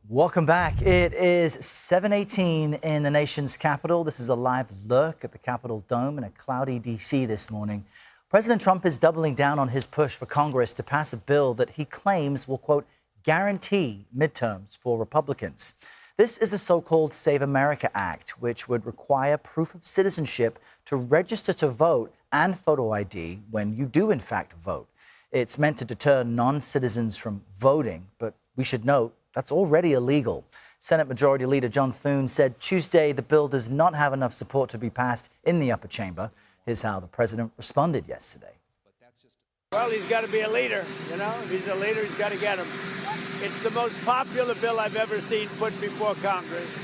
Welcome back. It is 7:18 in the nation's capital. This is a live look at the Capitol Dome in a cloudy D.C. this morning. President Trump is doubling down on his push for Congress to pass a bill that he claims will, quote, guarantee midterms for Republicans. This is the so-called Save America Act, which would require proof of citizenship to register to vote and photo ID when you do, in fact, vote. It's meant to deter non-citizens from voting, but we should note that's already illegal. Senate Majority Leader John Thune said Tuesday the bill does not have enough support to be passed in the upper chamber. Here's how the president responded yesterday. Well, he's got to be a leader, you know. If he's a leader, he's got to get him. It's the most popular bill I've ever seen put before Congress.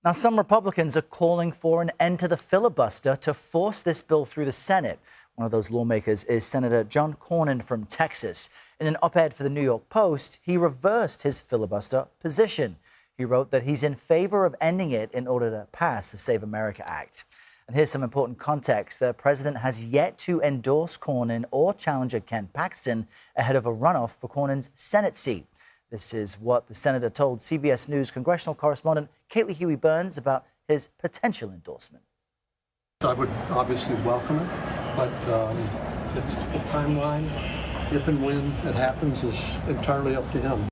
Now, some Republicans are calling for an end to the filibuster to force this bill through the Senate. One of those lawmakers is Senator John Thune from Texas. In an op-ed for the New York Post, he reversed his filibuster position. He wrote that he's in favor of ending it in order to pass the Save America Act. And here's some important context. The president has yet to endorse Cornyn or challenger Ken Paxton ahead of a runoff for Cornyn's Senate seat. This is what the senator told CBS News congressional correspondent Caitlin Huey-Burns about his potential endorsement. I would obviously welcome it, but it's the timeline. If and when it happens is entirely up to him.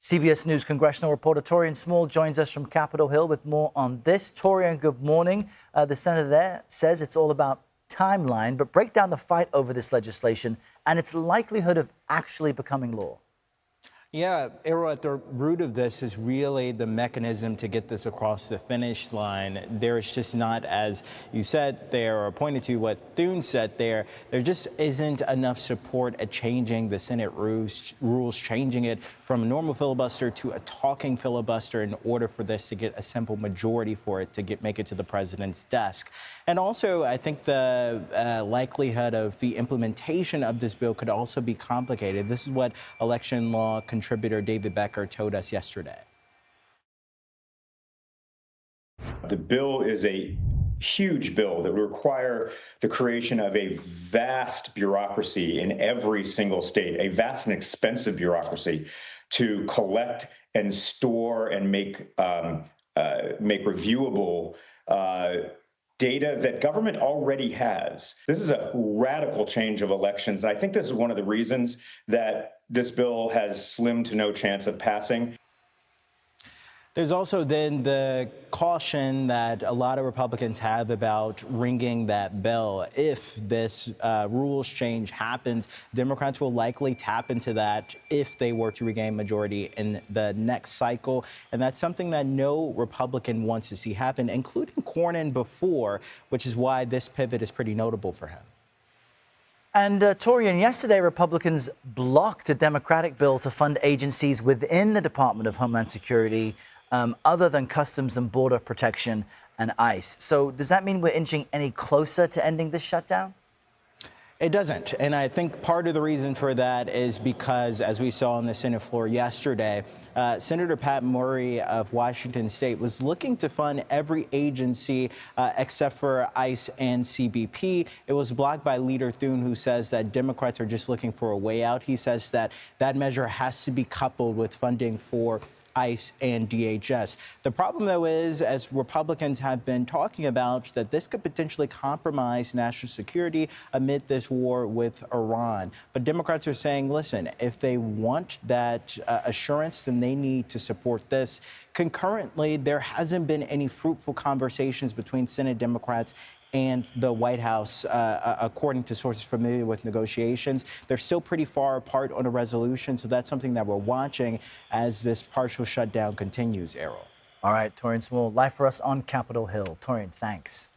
CBS News congressional reporter Taurean Small joins us from Capitol Hill with more on this. Taurean, good morning. The senator there says it's all about timeline, but break down the fight over this legislation and its likelihood of actually becoming law. Yeah, Errol, at the root of this is really the mechanism to get this across the finish line. There's just not, as you said there, or pointed to what Thune said there just isn't enough support at changing the Senate rules, changing it from a normal filibuster to a talking filibuster in order for this to get a simple majority for it to make it to the president's desk. And also, I think the likelihood of the implementation of this bill could also be complicated. This is what election law contributor David Becker told us yesterday. The bill is a huge bill that would require the creation of a vast bureaucracy in every single state, a vast and expensive bureaucracy to collect and store and make reviewable data that government already has. This is a radical change of elections. And I think this is one of the reasons that this bill has slim to no chance of passing. There's also then the caution that a lot of Republicans have about ringing that bell. If this rules change happens, Democrats will likely tap into that if they were to regain majority in the next cycle. And that's something that no Republican wants to see happen, including Cornyn before, which is why this pivot is pretty notable for him. And Taurean, yesterday Republicans blocked a Democratic bill to fund agencies within the Department of Homeland Security other than Customs and Border Protection and ICE. So does that mean we're inching any closer to ending this shutdown? It doesn't. And I think part of the reason for that is because, as we saw on the Senate floor yesterday, Senator Pat Murray of Washington State was looking to fund every agency except for ICE and CBP. It was blocked by Leader Thune, who says that Democrats are just looking for a way out. He says that that measure has to be coupled with funding for ICE and DHS. The problem, though, is, as Republicans have been talking about, that this could potentially compromise national security amid this war with Iran. But Democrats are saying, listen, if they want that assurance, then they need to support this. Concurrently, there hasn't been any fruitful conversations between Senate Democrats and the White House, according to sources familiar with negotiations. They're still pretty far apart on a resolution, so that's something that we're watching as this partial shutdown continues, Errol. All right, Taurean Small, live for us on Capitol Hill. Taurean, thanks.